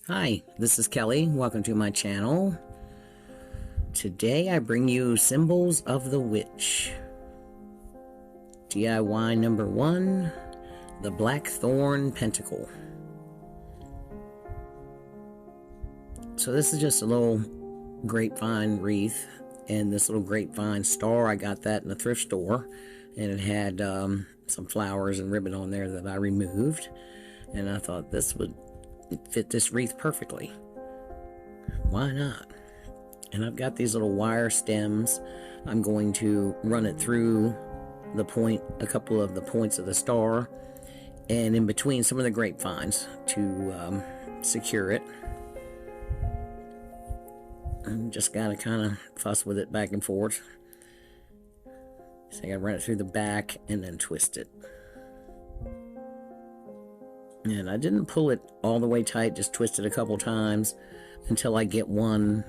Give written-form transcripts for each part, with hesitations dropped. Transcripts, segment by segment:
Hi, this is Kelly. Welcome to my channel. Today I bring you Symbols of the Witch. DIY number 1, the Black Thorn Pentacle. So this is just a little grapevine wreath, and this little grapevine star, I got that in the thrift store, and it had some flowers and ribbon on there that I removed, and I thought this would fit this wreath perfectly. Why not? And I've got these little wire stems. I'm going to run it through the point, a couple of the points of the star, and in between some of the grapevines to secure it. I'm just gotta kind of fuss with it back and forth. So I gotta run it through the back and then twist it. And I didn't pull it all the way tight, just twist it a couple times until I get one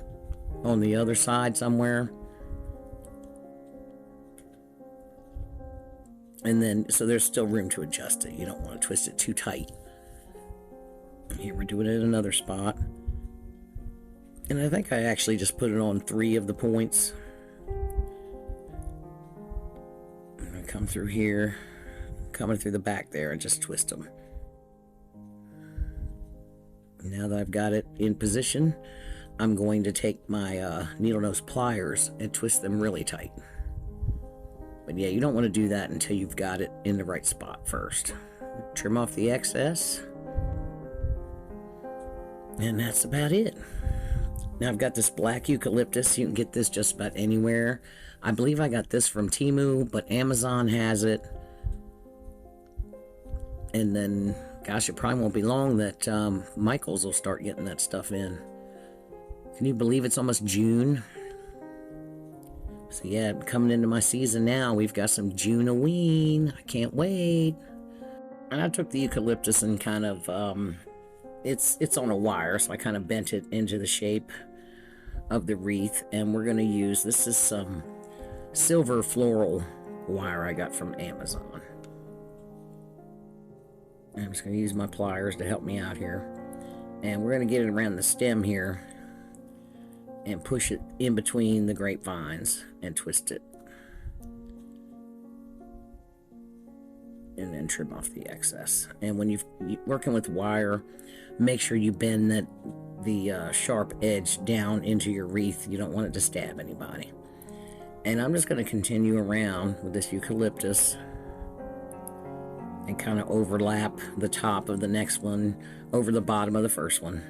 on the other side somewhere. And then, so there's still room to adjust it. You don't want to twist it too tight. Here we're doing it at another spot. And I think I actually just put it on 3 of the points. I'm going to come through here, coming through the back there, and just twist them. Now that I've got it in position, I'm going to take my needle nose pliers and twist them really tight. But yeah, you don't want to do that until you've got it in the right spot first. Trim off the excess. And that's about it. Now I've got this black eucalyptus. You can get this just about anywhere. I believe I got this from Temu, but Amazon has it. And then, gosh, it probably won't be long that Michael's will start getting that stuff in. Can you believe it's almost June? So yeah, coming into my season now, we've got some June-a-ween. I can't wait. And I took the eucalyptus and kind of, it's on a wire, so I kind of bent it into the shape of the wreath. And we're going to use, this is some silver floral wire I got from Amazon. I'm just going to use my pliers to help me out here. And we're going to get it around the stem here and push it in between the grapevines and twist it. And then trim off the excess. And when you're working with wire, make sure you bend the sharp edge down into your wreath. You don't want it to stab anybody. And I'm just going to continue around with this eucalyptus and kind of overlap the top of the next one over the bottom of the first one.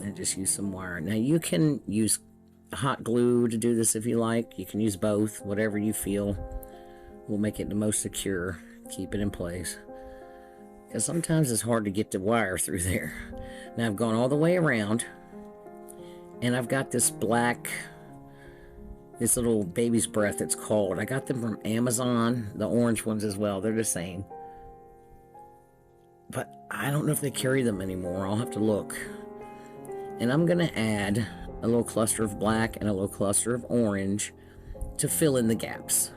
And just use some wire. Now you can use hot glue to do this if you like. You can use both, whatever you feel will make it the most secure. Keep it in place. Because sometimes it's hard to get the wire through there. Now I've gone all the way around, and I've got this black, this little baby's breath it's called. I got them from Amazon, the orange ones as well. They're the same. But I don't know if they carry them anymore. I'll have to look. And I'm going to add a little cluster of black and a little cluster of orange to fill in the gaps.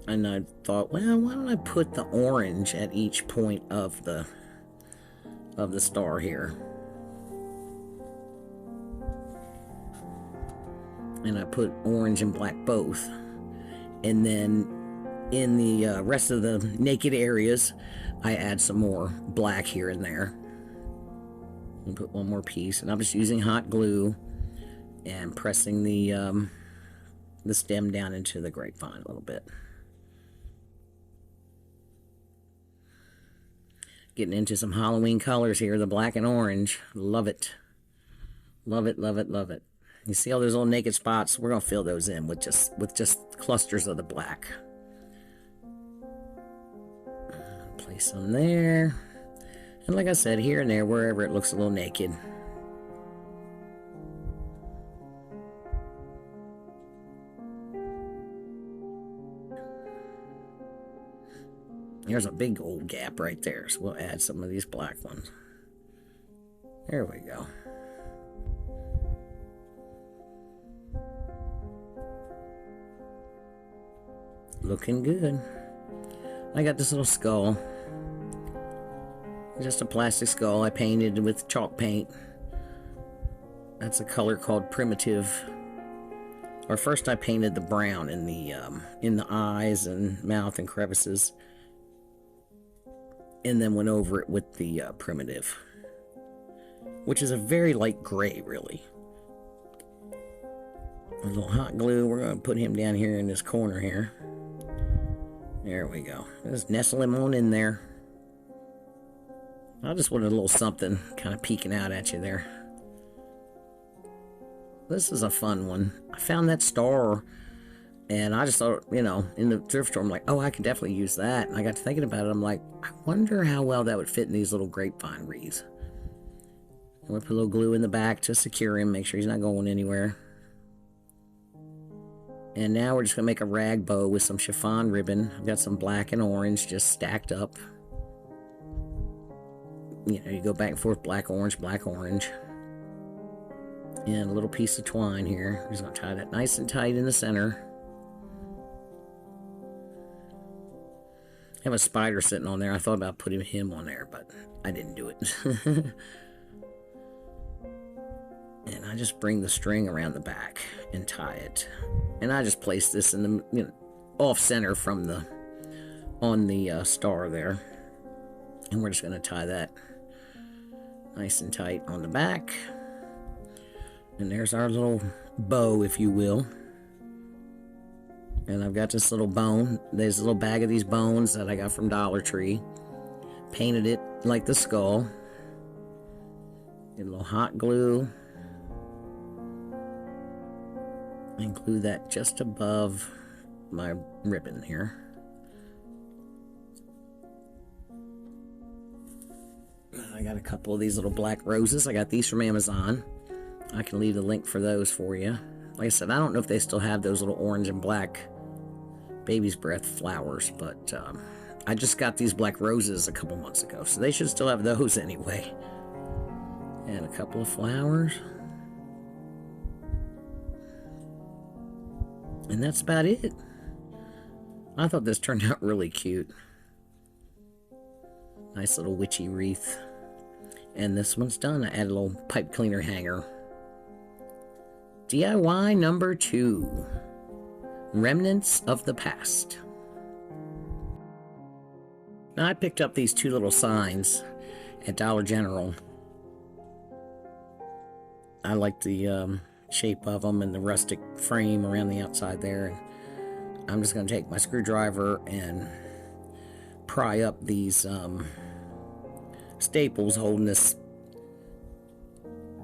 And I thought, well, why don't I put the orange at each point of the star here. And I put orange and black both. And then in the rest of the naked areas, I add some more black here and there. And put one more piece. And I'm just using hot glue and pressing the stem down into the grapevine a little bit. Getting into some Halloween colors here, the black and orange. Love it. Love it, love it, love it. You see all those little naked spots? We're going to fill those in with just clusters of the black. Place some there. And like I said, here and there, wherever it looks a little naked. There's a big old gap right there, so we'll add some of these black ones. There we go. Looking good. I got this little skull. Just a plastic skull I painted with chalk paint. That's a color called primitive. Or first I painted the brown in the eyes and mouth and crevices, and then went over it with the primitive, which is a very light gray, really. A little hot glue. We're going to put him down here in this corner here. There we go. Just nestle him on in there. I just wanted a little something kind of peeking out at you there. This is a fun one. I found that star, and I just thought, you know, in the thrift store, I'm like, oh, I can definitely use that. And I got to thinking about it. I'm like, I wonder how well that would fit in these little grapevine wreaths. I'm going to put a little glue in the back to secure him, make sure he's not going anywhere. And now we're just going to make a rag bow with some chiffon ribbon. I've got some black and orange just stacked up. You know, you go back and forth, black, orange, black, orange. And a little piece of twine here. I'm just going to tie that nice and tight in the center. I have a spider sitting on there. I thought about putting him on there, but I didn't do it. And I just bring the string around the back and tie it. And I just place this in the, you know, off center from the, on the star there. And we're just going to tie that nice and tight on the back. And there's our little bow, if you will. And I've got this little bone. There's a little bag of these bones that I got from Dollar Tree. Painted it like the skull. Get a little hot glue. And glue that just above my ribbon here. I got a couple of these little black roses. I got these from Amazon. I can leave the link for those for you. Like I said, I don't know if they still have those little orange and black baby's breath flowers, but I just got these black roses a couple months ago, so they should still have those anyway. And a couple of flowers. And that's about it. I thought this turned out really cute. Nice little witchy wreath. And this one's done. I added a little pipe cleaner hanger. DIY number 2. Remnants of the Past. Now I picked up these 2 little signs at Dollar General. I like the shape of them and the rustic frame around the outside there. I'm just going to take my screwdriver and pry up these staples holding this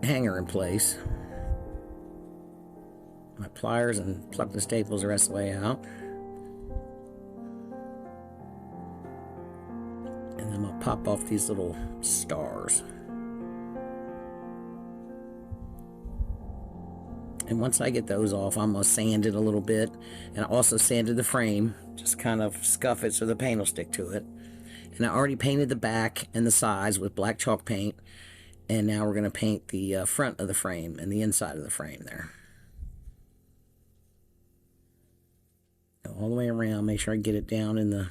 hanger in place. My pliers, and pluck the staples the rest of the way out. And then I'll pop off these little stars. And once I get those off, I'm going to sand it a little bit. And I also sanded the frame, just kind of scuff it so the paint will stick to it. And I already painted the back and the sides with black chalk paint. And now we're going to paint the front of the frame and the inside of the frame there. Go all the way around, make sure I get it down in the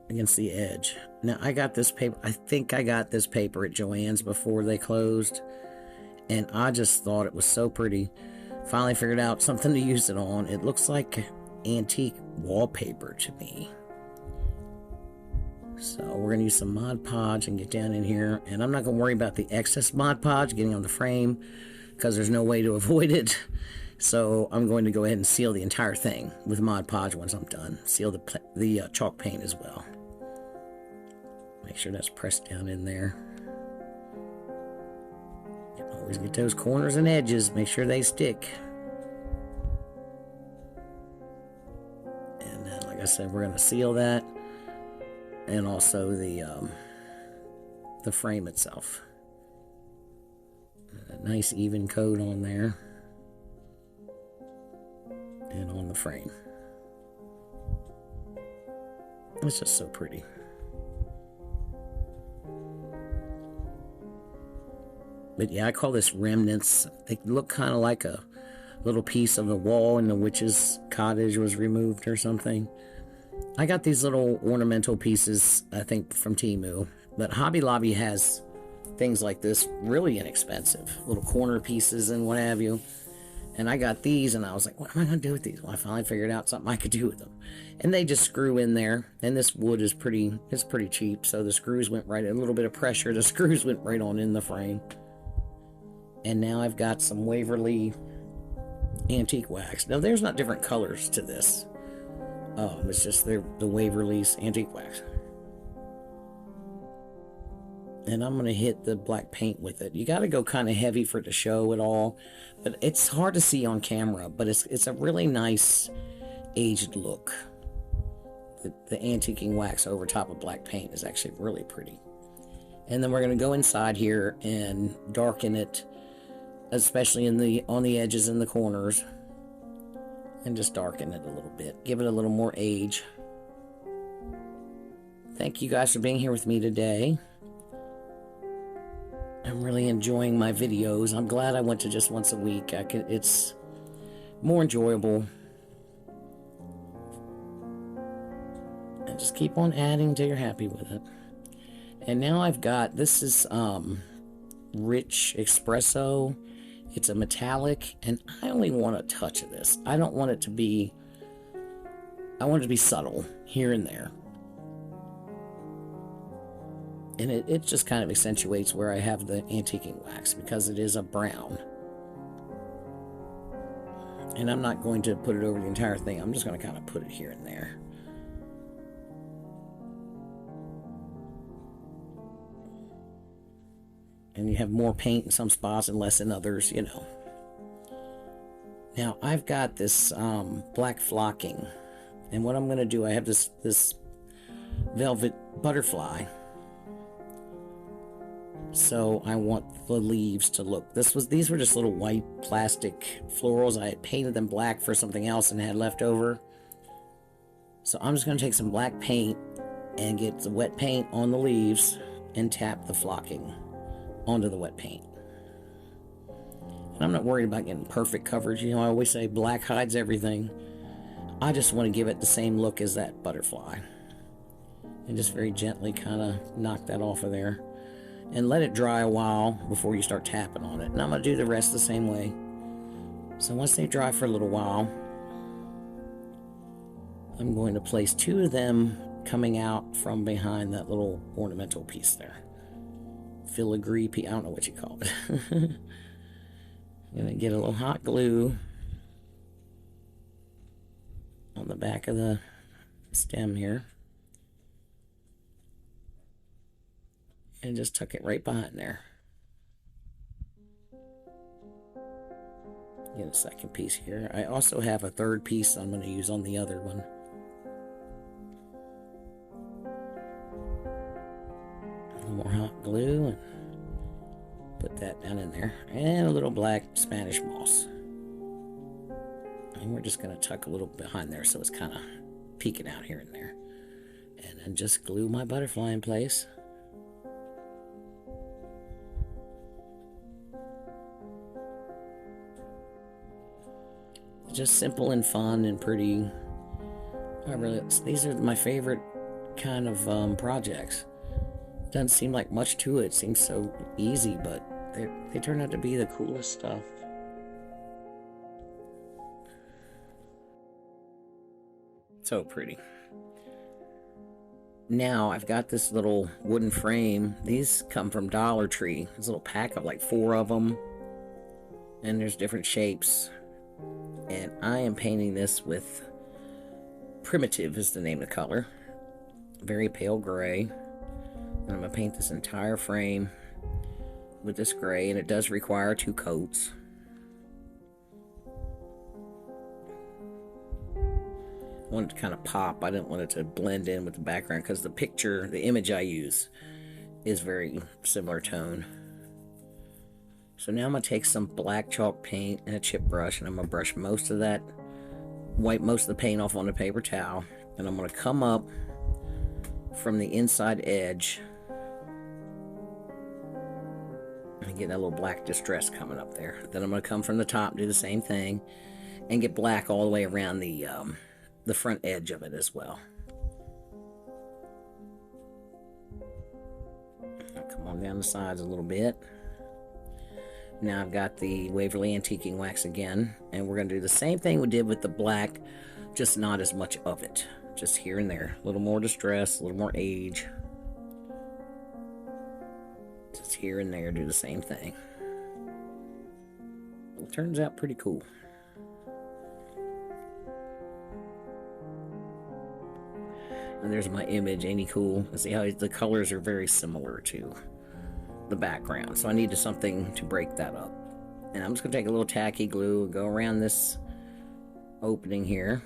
against the edge. Now I got this paper, I think I got this paper at Joann's before they closed. And I just thought it was so pretty. Finally figured out something to use it on. It looks like antique wallpaper to me. So we're going to use some Mod Podge and get down in here. And I'm not going to worry about the excess Mod Podge getting on the frame, because there's no way to avoid it. So I'm going to go ahead and seal the entire thing with Mod Podge once I'm done. Seal the chalk paint as well. Make sure that's pressed down in there. Always get those corners and edges. Make sure they stick. And then, like I said, we're going to seal that. And also the frame itself. A nice even coat on there. And on the frame. It's just so pretty. But yeah, I call this remnants. They look kind of like a little piece of the wall in the witch's cottage was removed or something. I got these little ornamental pieces, I think, from Temu. But Hobby Lobby has things like this really inexpensive. Little corner pieces and what have you. And I got these, and I was like, what am I going to do with these? Well, I finally figured out something I could do with them. And they just screw in there. And this wood is pretty cheap. So the screws went right, a little bit of pressure, the screws went right on in the frame. And now I've got some Waverly antique wax. Now, there's not different colors to this. It's just the Waverly's antique wax. And I'm going to hit the black paint with it. You got to go kind of heavy for it to show it all. But it's hard to see on camera. But it's a really nice aged look. The antiquing wax over top of black paint is actually really pretty. And then we're going to go inside here and darken it, especially on the edges and the corners. And just darken it a little bit. Give it a little more age. Thank you guys for being here with me today. I'm really enjoying my videos. I'm glad I went to just once a week. It's more enjoyable. And just keep on adding till you're happy with it. And now I've got, this is Rich Espresso. It's a metallic, and I only want a touch of this. I don't want it to be, I want it to be subtle here and there. And it just kind of accentuates where I have the antiquing wax because it is a brown. And I'm not going to put it over the entire thing. I'm just going to kind of put it here and there. And you have more paint in some spots and less in others, you know. Now, I've got this black flocking. And what I'm going to do, I have this velvet butterfly. So I want the leaves to look. These were just little white plastic florals. I had painted them black for something else and had left over. So I'm just going to take some black paint and get the wet paint on the leaves and tap the flocking onto the wet paint. And I'm not worried about getting perfect coverage. You know, I always say black hides everything. I just want to give it the same look as that butterfly. And just very gently kind of knock that off of there. And let it dry a while before you start tapping on it. And I'm going to do the rest the same way. So once they dry for a little while, I'm going to place two of them coming out from behind that little ornamental piece there. Filigree piece, I don't know what you call it. I'm going to get a little hot glue on the back of the stem here. And just tuck it right behind there. Get a second piece here. I also have a third piece I'm going to use on the other one. A little more hot glue and put that down in there. And a little black Spanish moss. And we're just going to tuck a little behind there so it's kind of peeking out here and there. And then just glue my butterfly in place. Just simple and fun and pretty. These are my favorite kind of projects. Doesn't seem like much to it. It seems so easy, but they turn out to be the coolest stuff. So pretty. Now I've got this little wooden frame. These come from Dollar Tree. There's a little pack of like 4 of them. And there's different shapes. And I am painting this with Primitive is the name of the color. Very pale gray. And I'm going to paint this entire frame with this gray. And it does require 2 coats. I wanted to kind of pop. I didn't want it to blend in with the background because the image I use is very similar tone. So now I'm going to take some black chalk paint and a chip brush, and I'm going to brush most of that, wipe most of the paint off on a paper towel, and I'm going to come up from the inside edge and get that little black distress coming up there. Then I'm going to come from the top, do the same thing, and get black all the way around the front edge of it as well. on down the sides a little bit. Now I've got the Waverly Antiquing Wax again, and we're going to do the same thing we did with the black, just not as much of it. Just here and there. A little more distress, a little more age. Just here and there, do the same thing. It turns out pretty cool. And there's my image. Ain't he cool? See how the colors are very similar to the background. So I needed something to break that up. And I'm just going to take a little tacky glue and go around this opening here.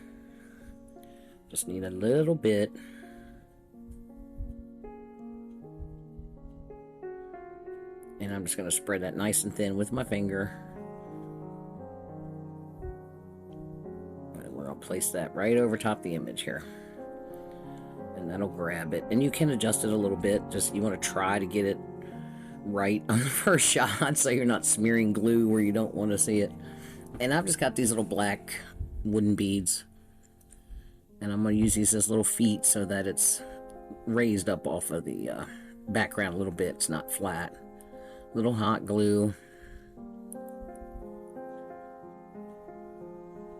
Just need a little bit. And I'm just going to spread that nice and thin with my finger. And we're going to place that right over top the image here. And that'll grab it. And you can adjust it a little bit. Just you want to try to get it right on the first shot so you're not smearing glue where you don't want to see it. And I've just got these little black wooden beads. And I'm going to use these as little feet so that it's raised up off of the background a little bit. It's not flat. Little hot glue.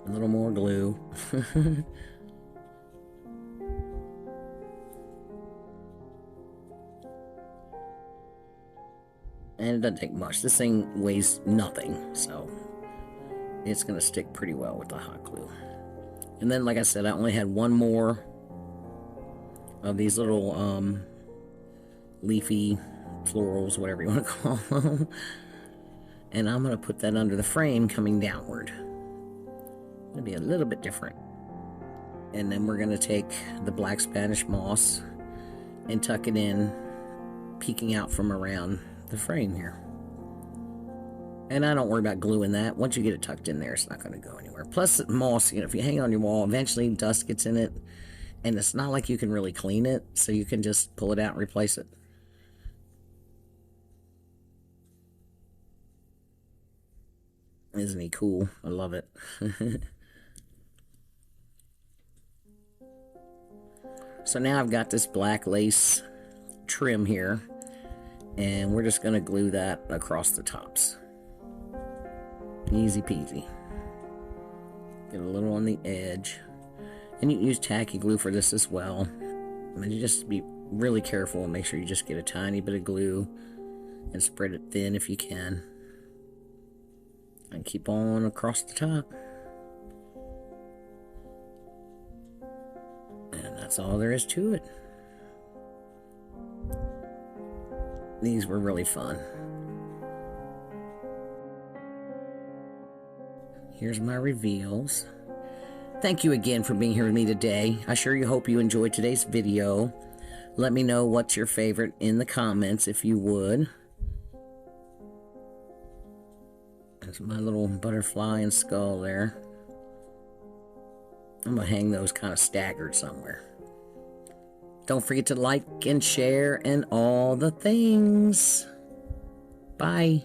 A little more glue. And it doesn't take much. This thing weighs nothing, so it's going to stick pretty well with the hot glue. And then, like I said, I only had one more of these little leafy florals, whatever you want to call them. And I'm going to put that under the frame coming downward. It'll be a little bit different. And then we're going to take the black Spanish moss and tuck it in, peeking out from around the frame here. And I don't worry about gluing that. Once you get it tucked in there, it's not going to go anywhere. Plus, moss, you know, if you hang it on your wall, eventually dust gets in it, and it's not like you can really clean it, so you can just pull it out and replace it. Isn't he cool? I love it. So now I've got this black lace trim here, and we're just going to glue that across the tops. Easy peasy. Get a little on the edge. And you can use tacky glue for this as well. And you just be really careful and make sure you just get a tiny bit of glue and spread it thin if you can. And keep on across the top. And that's all there is to it. These were really fun. Here's my reveals. Thank you again for being here with me today. I sure hope you enjoyed today's video. Let me know what's your favorite in the comments if you would. There's my little butterfly and skull there. I'm going to hang those kind of staggered somewhere. Don't forget to like and share and all the things. Bye.